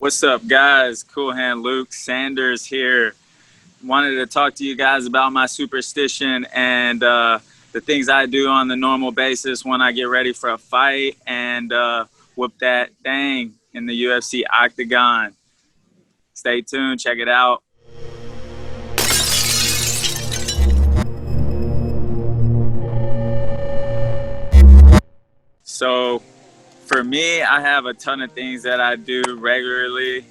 What's up, guys? Cool Hand Luke Sanders here. Wanted to talk to you guys about my superstition and the things I do on the normal basis when I get ready for a fight and whoop that thing in the UFC octagon. Stay tuned, check it out. So, for me, I have a ton of things that I do regularly,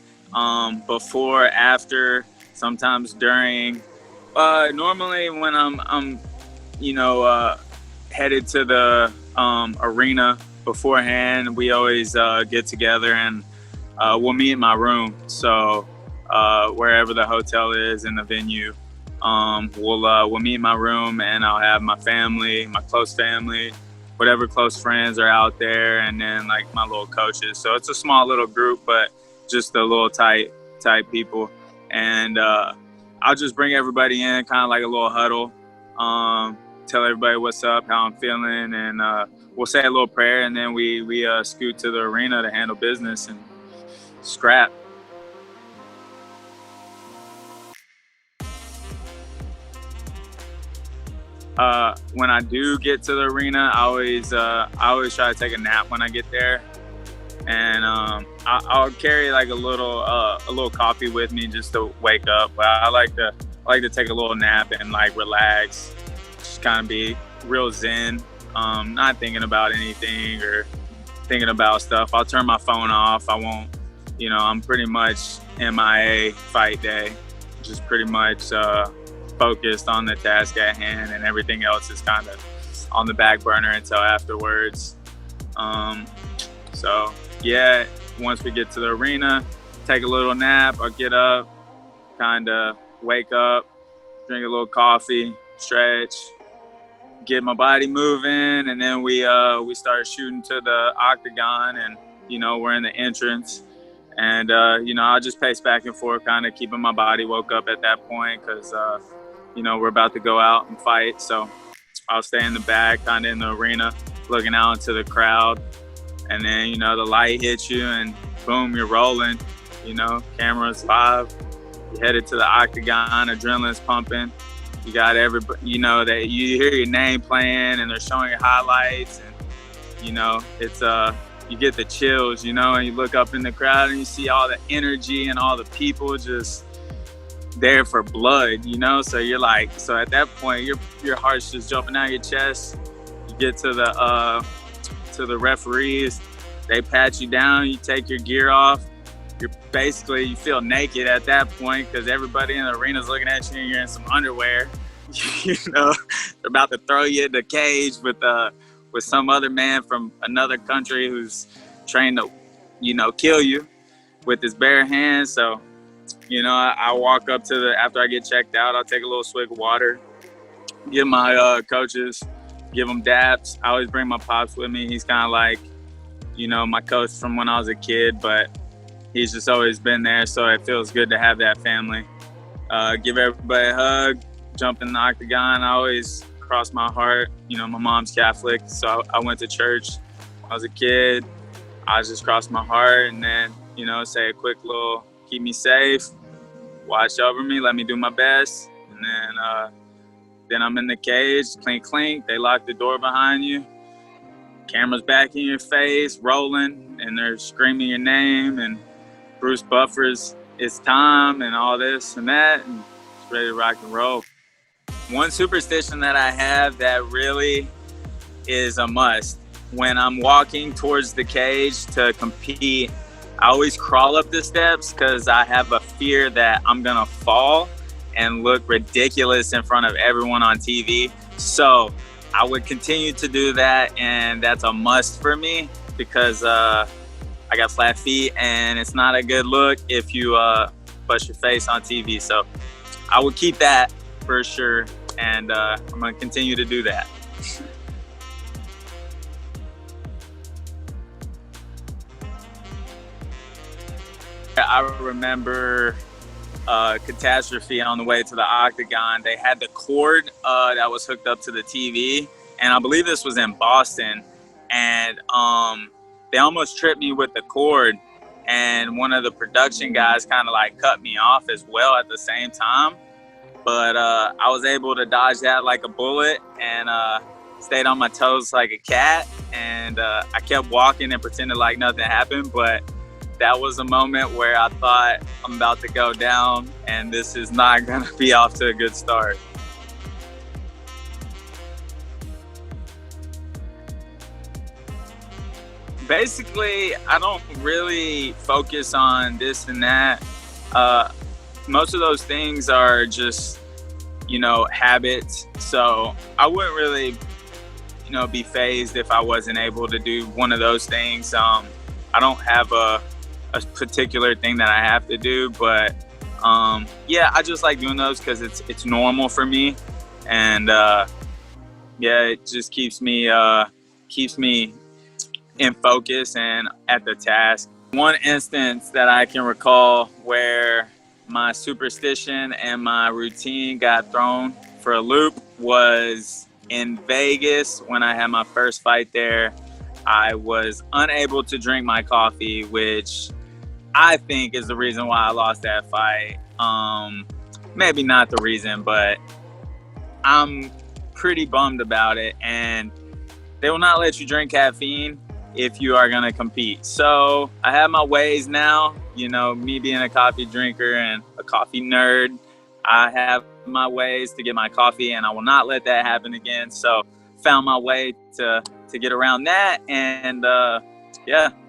before, after, sometimes during. Normally, when I'm headed to the arena beforehand, we always get together and we'll meet in my room. So wherever the hotel is in the venue, we'll meet in my room, and I'll have my family, my close family, whatever close friends are out there, and then like my little coaches. So it's a small little group, but just a little tight people. And I'll just bring everybody in, kind of like a little huddle. Tell everybody what's up, how I'm feeling, and we'll say a little prayer, and then we scoot to the arena to handle business and scrap. When I do get to the arena, I always try to take a nap when I get there, and I'll carry like a little coffee with me just to wake up. But I like to take a little nap and like relax, just kind of be real zen, not thinking about anything or thinking about stuff. I'll turn my phone off. I won't, I'm pretty much MIA fight day, just pretty much focused on the task at hand, and everything else is kind of on the back burner until afterwards. So yeah, once we get to the arena, take a little nap, I'll get up, kind of wake up, drink a little coffee, stretch, get my body moving, and then we start shooting to the octagon, and we're in the entrance, and I'll just pace back and forth, kind of keeping my body woke up at that point, because we're about to go out and fight. So I'll stay in the back, kind of in the arena, looking out into the crowd, and then the light hits you, and boom, you're rolling. Cameras live. You're headed to the octagon, adrenaline's pumping. You got everybody, that you hear your name playing, and they're showing your highlights, and it's you get the chills, and you look up in the crowd and you see all the energy and all the people just there for blood, so you're like, so at that point your heart's just jumping out of your chest. You get to the referees, they pat you down, you take your gear off, you feel naked at that point, because everybody in the arena's looking at you and you're in some underwear. They're about to throw you in the cage with some other man from another country who's trained to kill you with his bare hands. So I walk up after I get checked out, I'll take a little swig of water, give my coaches, give them daps. I always bring my pops with me. He's kind of like, my coach from when I was a kid, but he's just always been there. So it feels good to have that family. Give everybody a hug, jump in the octagon. I always cross my heart. My mom's Catholic, so I went to church when I was a kid. I just crossed my heart, and then, say a quick little, keep me safe, watch over me, let me do my best. And then I'm in the cage, clink, clink. They lock the door behind you. Camera's back in your face, rolling, and they're screaming your name, and Bruce Buffer's "It's time" and all this and that, and it's ready to rock and roll. One superstition that I have that really is a must: when I'm walking towards the cage to compete, I always crawl up the steps, because I have a fear that I'm gonna fall and look ridiculous in front of everyone on TV. So I would continue to do that, and that's a must for me, because I got flat feet, and it's not a good look if you bust your face on TV. So I would keep that for sure, and I'm gonna continue to do that. I remember catastrophe on the way to the octagon. They had the cord that was hooked up to the TV, and I believe this was in Boston, and they almost tripped me with the cord, and one of the production guys kind of like cut me off as well at the same time. But I was able to dodge that like a bullet and stayed on my toes like a cat. And I kept walking and pretended like nothing happened. But that was a moment where I thought, I'm about to go down and this is not going to be off to a good start. Basically, I don't really focus on this and that. Most of those things are just, habits. So I wouldn't really, be fazed if I wasn't able to do one of those things. I don't have a particular thing that I have to do, but I just like doing those because it's normal for me, and it just keeps me in focus and at the task. One instance that I can recall where my superstition and my routine got thrown for a loop was in Vegas when I had my first fight there. I was unable to drink my coffee, which I think is the reason why I lost that fight. Maybe not the reason, but I'm pretty bummed about it. And they will not let you drink caffeine if you are going to compete. So I have my ways now, me being a coffee drinker and a coffee nerd, I have my ways to get my coffee, and I will not let that happen again. So found my way to get around that. And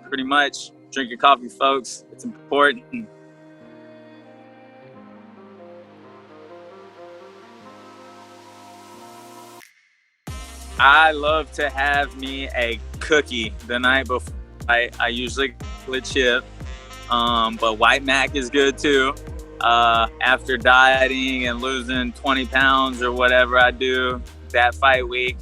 pretty much drink your coffee, folks. It's important. I love to have me a cookie the night before. I usually with chip, but white mac is good too. After dieting and losing 20 pounds or whatever I do that fight week,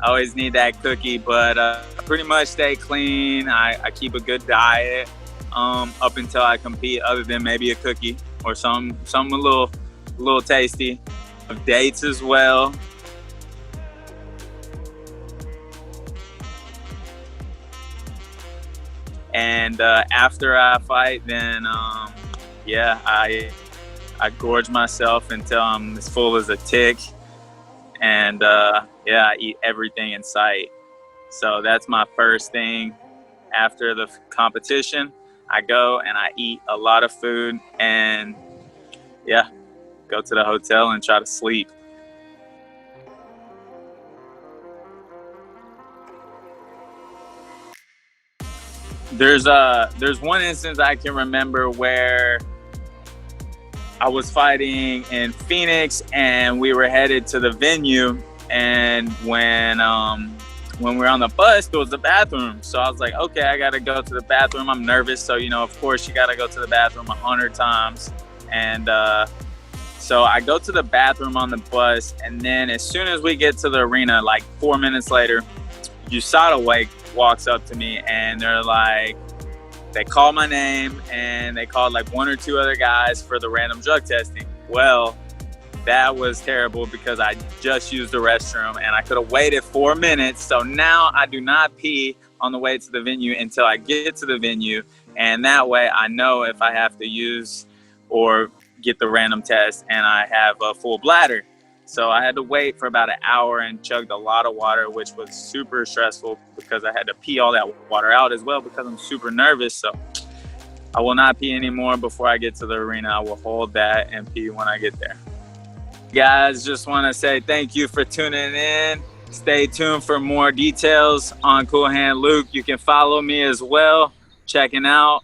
I always need that cookie. But I pretty much stay clean. I keep a good diet up until I compete, other than maybe a cookie or something a little tasty. Dates as well. And after I fight, then I gorge myself until I'm as full as a tick, and I eat everything in sight. So that's my first thing after the competition. I go and I eat a lot of food, and go to the hotel and try to sleep. There's one instance I can remember where I was fighting in Phoenix and we were headed to the venue, and when we were on the bus, there was a bathroom. So I was like, okay, I gotta go to the bathroom. I'm nervous, so of course you gotta go to the bathroom 100 times. And so I go to the bathroom on the bus, and then as soon as we get to the arena, like 4 minutes later, USADA walks up to me, and they call my name, and they called like one or two other guys for the random drug testing. Well, that was terrible because I just used the restroom and I could have waited 4 minutes. So now I do not pee on the way to the venue until I get to the venue. And that way I know if I have to use or get the random test and I have a full bladder. So I had to wait for about an hour and chugged a lot of water, which was super stressful because I had to pee all that water out as well because I'm super nervous. So I will not pee anymore before I get to the arena. I will hold that and pee when I get there. Guys, just want to say thank you for tuning in. Stay tuned for more details on Cool Hand Luke. You can follow me as well, checking out